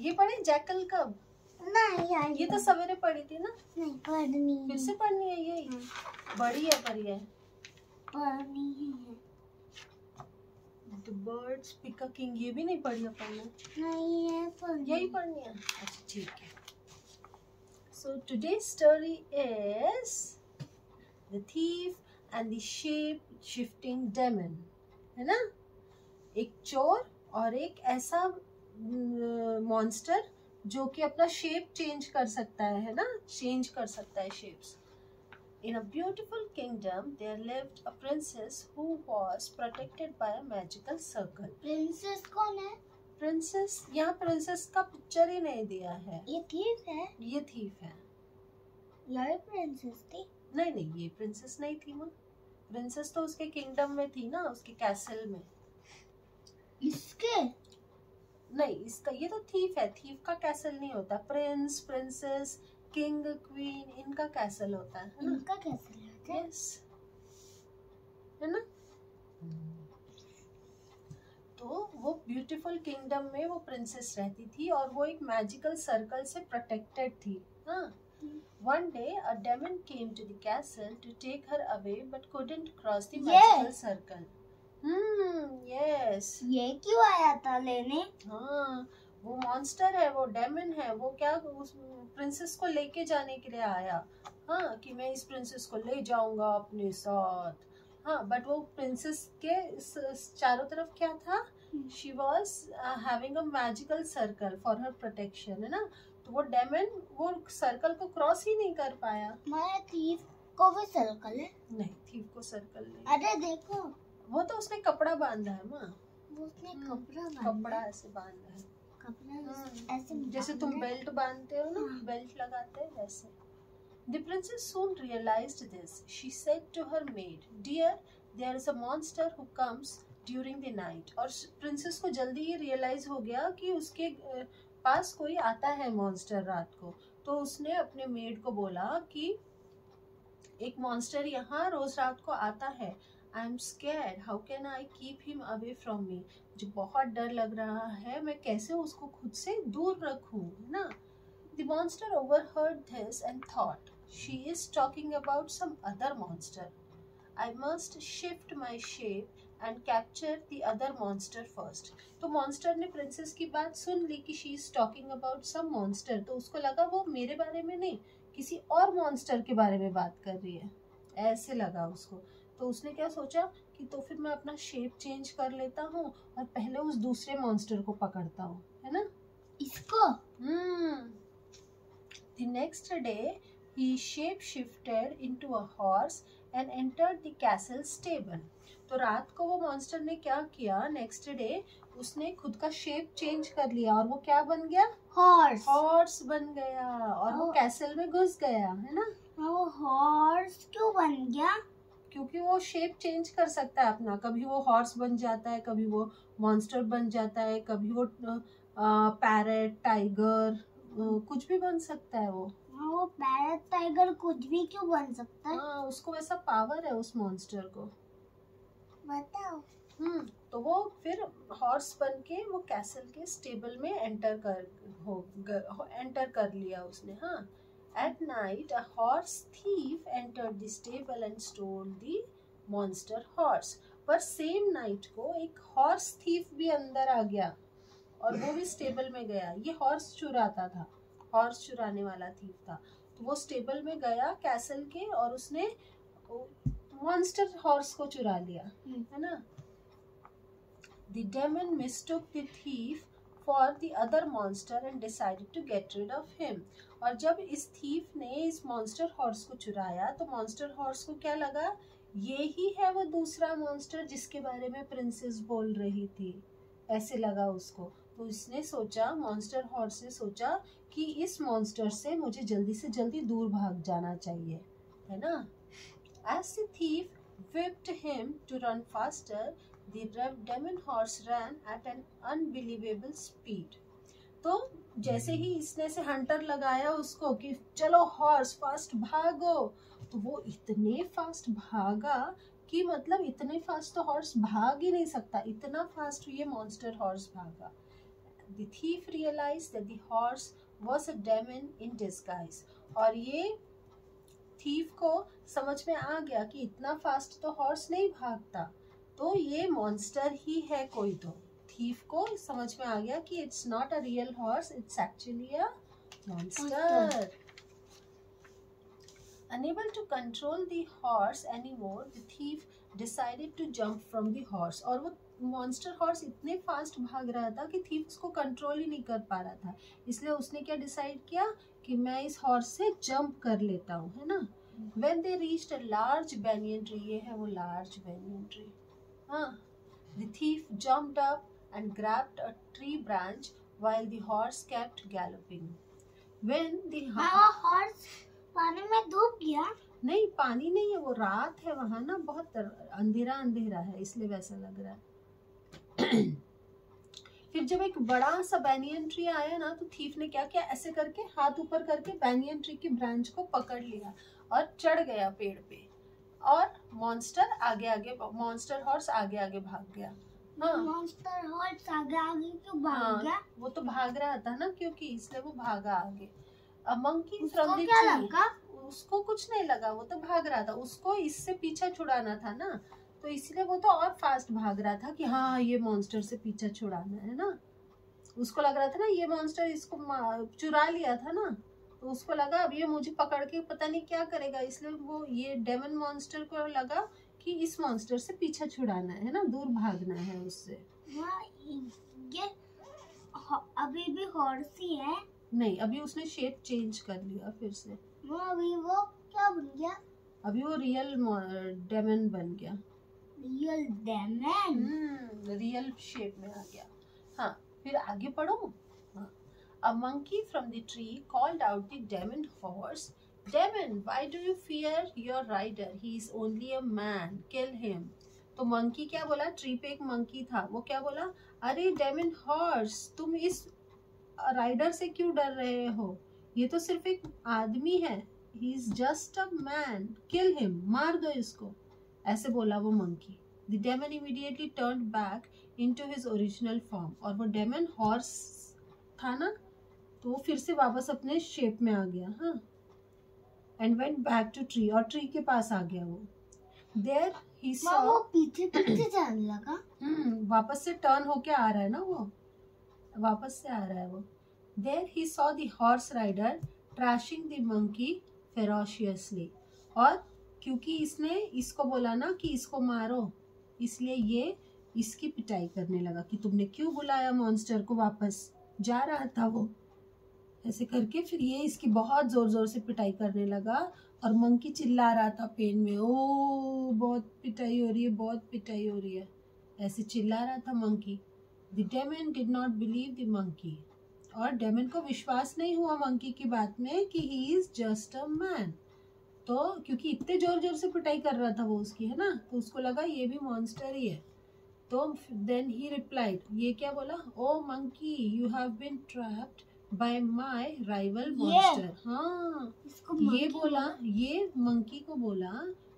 ये पढ़े जैकल कब? नहीं यार, ये तो सवेरे पढ़ी थी ना। नहीं पढ़नी, फिर से पढ़नी है यही। बड़ी है पर ये पढ़नी है। The birds pick a king, ये भी नहीं पढ़ी अपन ने। नहीं है पढ़नी, यही पढ़नी है। अच्छा ठीक है। So today's story is The Thief and the Shape Shifting Demon, है ना? एक चोर और एक ऐसा मॉन्स्टर जो कि अपना शेप चेंज कर सकता है ना, चेंज कर सकता है shapes. In a beautiful kingdom there lived a princess who was protected by a magical circle. Princess कौन है? प्रिंसेस, यहाँ प्रिंसेस का पिक्चर ही नहीं दिया है। ये थीफ है? ये थीफ है। ये प्रिंसेस थी? नहीं नहीं, ये प्रिंसेस नहीं थी। वो प्रिंसेस तो उसके किंगडम में थी ना, उसके कैसल में। इसके नहीं, इसका ये तो थीफ है। थीफ का कैसल नहीं होता। प्रिंस, प्रिंसेस, किंग, क्वीन, इनका कैसल होता है ना? इनका कैसे होता है? यस, है ना? तो वो ब्यूटीफुल किंगडम में वो प्रिंसेस रहती थी और वो एक मैजिकल सर्कल से प्रोटेक्टेड थी। हाँ। One day a demon came to the castle to take her away but couldn't cross the magical circle. Yes. ये क्यों आया था लेने? हाँ, वो मॉन्स्टर है, वो डेमन है। वो क्या उस प्रिंसेस को लेके जाने के लिए आया। हाँ, कि मैं इस प्रिंसेस को ले जाऊंगा अपने साथ। हाँ, बट वो प्रिंसेस के चारों तरफ क्या था? She was having a magical circle for her protection, है ना? तो वो डेमन वो सर्कल को क्रॉस ही नहीं कर पाया। हमारे थीफ को भी सर्कल है? नहीं, थीफ को सर्कल नहीं। अरे देखो, वो तो उसने कपड़ा बांधा है माँ। वो उसने कपड़ा ऐसे बांधा है। कपड़ा ऐसे जैसे तुम बेल्ट बांधते हो ना, बेल्ट लगाते हैं वैसे। The princess soon realized this. She said to her maid, "Dear, there is a monster who comes during the night." और प्रिंसेस को जल्दी ही रियलाइज हो गया कि उसके पास कोई आता है मॉन्स्टर रात को। तो उसने अपने मेड को बोला कि एक मॉन्स्टर यहाँ रोज रात को आता है। I am scared, how can I keep him away from me. मुझे बहुत डर लग रहा है, मैं कैसे उसको खुद से दूर रखूं, है ना? The monster overheard this and thought, she is talking about some other monster. I must shift my shape and capture the other monster first. तो मॉन्स्टर ने प्रिंसेस की बात सुन ली कि she is talking about some monster। तो उसको लगा वो मेरे बारे में नहीं, किसी और मॉन्स्टर के बारे में बात कर रही है, ऐसे लगा उसको। तो उसने क्या सोचा कि तो फिर मैं अपना शेप चेंज कर लेता हूँ और पहले उस दूसरे मॉन्स्टर को पकड़ता हूँ, है ना? इसको The next day he shape shifted into a horse and entered the castle stable. तो रात को वो मॉन्स्टर ने क्या किया? नेक्स्ट डे उसने खुद का शेप चेंज कर लिया और वो क्या बन गया? हॉर्स बन गया और वो कैसल में घुस गया, है ना? वो हॉर्स क्यों बन गया? क्योंकि वो शेप चेंज कर सकता है अपना। कभी वो हॉर्स बन जाता है, कभी वो मॉन्स्टर बन जाता है, कभी वो पैरेट, टाइगर, कुछ भी बन सकता है वो। वो पैरेट, टाइगर कुछ भी क्यों बन सकता है? हाँ, उसको वैसा पावर है उस मॉन्स्टर को। बताओ। तो वो फिर हॉर्स बन के वो कैसल के स्टेबल में एंटर कर लिया उसने। हाँ। At night, a horse thief entered the stable and stole the monster horse. पर सेम नाइट को एक हॉर्स थीफ भी अंदर आ गया और वो भी स्टेबल में गया। ये हॉर्स चुराता था, हॉर्स चुराने वाला थीफ था। तो वो स्टेबल में गया कैसल के और उसने मॉन्स्टर हॉर्स को चुरा लिया, है ना? The demon mistook the thief for the other monster and decided to get rid of him. और जब इस थीफ ने इस मॉन्स्टर हॉर्स को चुराया तो मॉन्स्टर हॉर्स को क्या लगा? ये ही है वो दूसरा मॉन्स्टर जिसके बारे में प्रिंसेस बोल रही थी, ऐसे लगा उसको। तो इसने सोचा, मॉन्स्टर हॉर्स ने सोचा कि इस मॉन्स्टर से मुझे जल्दी से जल्दी दूर भाग जाना चाहिए, है ना? As the thief whipped him to run faster, the demon horse ran at an unbelievable speed. तो जैसे ही इसने से हंटर लगाया उसको कि चलो हॉर्स फास्ट भागो, तो वो इतने फास्ट भागा कि मतलब इतने फास्ट तो हॉर्स भाग ही नहीं सकता, इतना फास्ट ये मॉन्स्टर हॉर्स भागा। The thief realized that the horse was a demon in disguise. और ये थीफ को समझ में आ गया कि इतना फास्ट तो हॉर्स नहीं भागता, तो ये मॉन्स्टर ही है कोई। तो थीफ को समझ में आ गया कि it's not a real horse, it's actually a monster. Unable to control the horse anymore, the thief decided to jump from the horse. और वो मॉन्स्टर हॉर्स इतने फास्ट भाग रहा था कि थीफ उसको कंट्रोल ही नहीं कर पा रहा था, इसलिए उसने क्या डिसाइड किया कि मैं इस हॉर्स से जंप कर लेता हूँ, है ना। When they reached a large banyan tree, ये है वो large banyan tree, हाँ, the thief jumped up and grabbed a tree branch while the horse kept galloping. When the horse पानी में डूब गया? नहीं, पानी नहीं है, वो रात है वहाँ ना, बहुत अंधेरा अंधेरा है, इसलिए वैसा लग रहा है। फिर जब एक बड़ा सा बैनियन ट्री आया ना, तो थीफ ने क्या किया, ऐसे करके हाथ ऊपर करके बैनियन ट्री की ब्रांच को पकड़ लिया और चढ़ गया पेड़ पे, और मॉन्स्टर हॉर्स आगे आगे भाग गया। हाँ, मॉन्स्टर हॉर्स आगे आगे क्यों भाग गया? वो तो भाग रहा था ना, क्योंकि इसलिए वो भागा आगे। A monkey उसको from the क्या tree, लगा? उसको कुछ नहीं लगा, वो तो भाग रहा था, उसको इससे पीछा छुड़ाना था ना, तो इसलिए वो तो और फास्ट भाग रहा था कि हाँ ये मॉन्स्टर से पीछा छुड़ाना है ना। उसको लग रहा था ना ये मॉन्स्टर इसको चुरा लिया था ना, तो उसको लगा अब ये मुझे पकड़ के पता नहीं क्या करेगा, इसलिए वो ये डेमन मॉन्स्टर को लगा कि इस मॉन्स्टर से पीछा छुड़ाना है ना, दूर भागना है उससे। ये अभी भी हॉर्स ही है? नहीं, अभी उसने शेप चेंज कर लिया फिर से। अभी वो क्या बन गया? अभी वो रियल डेमन बन गया। Real daemon? रियल शेप में आ गया। हाँ, फिर आगे पढ़ो। हाँ, A monkey from the tree called out the demon horse, "Demon, why do you fear your rider? He is only a man. Kill him." तो मंकी क्या बोला, ट्री पे एक मंकी था, वो क्या बोला, अरे डेमन हॉर्स, तुम इस राइडर से क्यों डर रहे हो, ये तो सिर्फ एक आदमी है, he is just a man, kill him, मार दो इसको, ऐसे बोला वो monkey. The demon immediately turned back into his original form, और वो डेमन हॉर्स था ना, तो वो फिर से वापस अपने शेप में आ गया। हाँ, and went back to tree, और ट्री के पास आ गया वो। देयर ही सॉ, वो पीछे पीछे जाने लगा। वापस से टर्न होके आ रहा है ना, वो वापस से आ रहा है वो। There he saw the horse rider trashing the monkey ferociously, और क्योंकि इसने इसको बोला ना कि इसको मारो, इसलिए ये इसकी पिटाई करने लगा कि तुमने क्यों बुलाया मॉन्स्टर को वापस, जा रहा था वो, ऐसे करके फिर ये इसकी बहुत जोर जोर से पिटाई करने लगा, और मंकी चिल्ला रहा था पेन में, ओ बहुत पिटाई हो रही है, बहुत पिटाई हो रही है, ऐसे चिल्ला रहा था monkey. The demon did not believe the monkey, और डेमन को विश्वास नहीं हुआ मंकी की बात में कि he is just a man, तो क्योंकि इतने जोर जोर से पिटाई कर रहा था वो उसकी, है ना, तो उसको लगा ये भी मॉन्स्टर ही है। तो then he replied, ये क्या बोला, ओ monkey, you have been trapped by my rival monster। हाँ, ये बोला, ये मंकी को बोला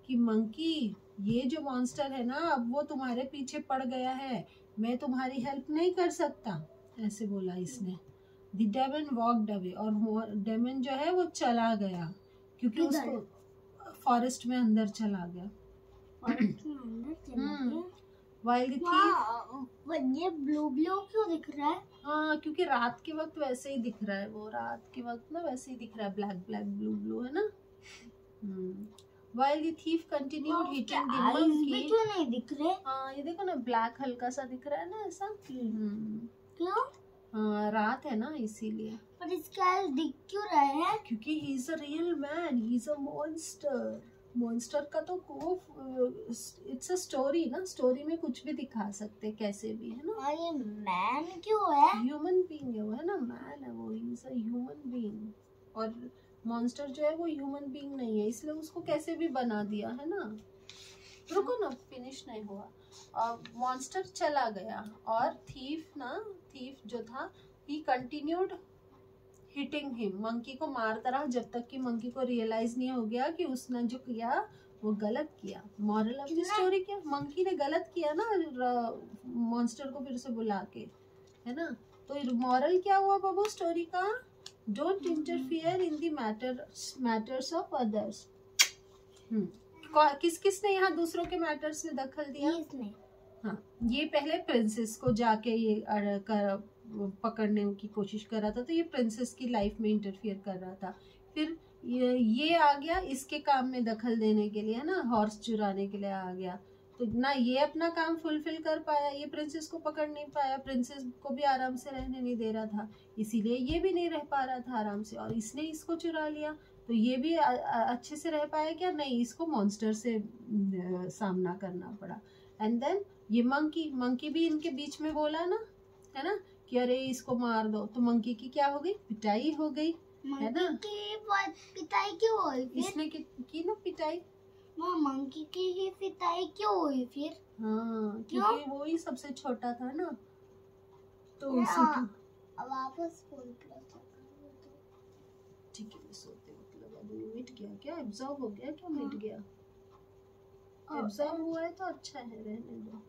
कि मंकी, ये जो मॉन्स्टर है ना, अब वो तुम्हारे पीछे पड़ गया है, मैं तुम्हारी हेल्प नहीं कर सकता, ऐसे बोला इसने। The demon walked away, और डेमन जो है वो चला गया, क्योंकि उसको फॉरेस्ट में अंदर चला गया। While the thief, ये ब्लू ब्लू क्यों दिख रहा है? हाँ, क्योंकि रात के वक्त वैसे ही दिख रहा है, वो रात के वक्त ना वैसे ही दिख रहा है, ब्लैक ब्लैक ब्लू ब्लू, है ना। While the thief continued hitting the monkey, क्यों नहीं दिख रहे? हाँ, ये देखो ना, ब्लैक हल्का सा दिख रहा है ना ऐसा। क्यों? हाँ, रात है ना इसीलिए। पर इसके आइज दिख क्यों रहे हैं? क्योंकि he is a real man, he is a monster। Monster का तो इट्स अ स्टोरी ना, स्टोरी में कुछ भी दिखा सकते कैसे भी, है ना। और ये मैन क्यों है? ह्यूमन बीइंग है वो, है ना, मैन है वो, he is a human being, और मॉन्स्टर जो है वो ह्यूमन बीइंग नहीं है, इसलिए उसको कैसे भी बना दिया, है ना। रुको ना, फिनिश नहीं हुआ। और मॉन्स्टर चला गया, और थीफ जो था, he continued hitting him, monkey को मारता रहा जब तक कि मंकी को रियलाइज नहीं हो गया कि उसने जो किया वो गलत किया। मॉरल ऑफ द स्टोरी क्या, मंकी ने गलत किया ना मॉन्स्टर को फिर से बुला के, है ना, तो मॉरल क्या हुआ बाबू स्टोरी का? Don't interfere in the matters of others. किस किसने यहाँ दूसरों के मैटर्स में दखल दिया? इसने। हाँ, ये पहले प्रिंसेस को जाके ये पकड़ने की कोशिश कर रहा था, तो ये प्रिंसेस की लाइफ में इंटरफियर कर रहा था। फिर ये आ गया इसके काम में दखल देने के लिए, है ना, हॉर्स चुराने के लिए आ गया। तो ना ये अपना काम फुलफिल कर पाया, ये प्रिंसेस को पकड़ नहीं पाया, प्रिंसेस को भी आराम से रहने नहीं दे रहा था, इसीलिए ये भी नहीं रह पा रहा था आराम से, और इसने इसको चुरा लिया। तो ये भी अच्छे से रह पाया क्या? नहीं, इसको मॉन्स्टर से सामना करना पड़ा। एंड देन ये मंकी भी इनके बीच में बोला ना, है ना, कि अरे इसको मार दो। तो मंकी की क्या हो गई? पिटाई हो गई, है ना। पिटाई क्यों हुई फिर? इसने की ना पिटाई। मंकी की ही पिटाई क्यों हुई फिर? हाँ, क्योंकि वो ही सबसे छोटा था ना, तो उसी की। अब वापस फोन ठीक है, सोते वक्त लगा दूंगी। मिट गया क्या? एब्जॉर्ब हो गया क्या? मिट गया? एब्जॉर्ब हुआ है तो अच्छा है, रहने दो।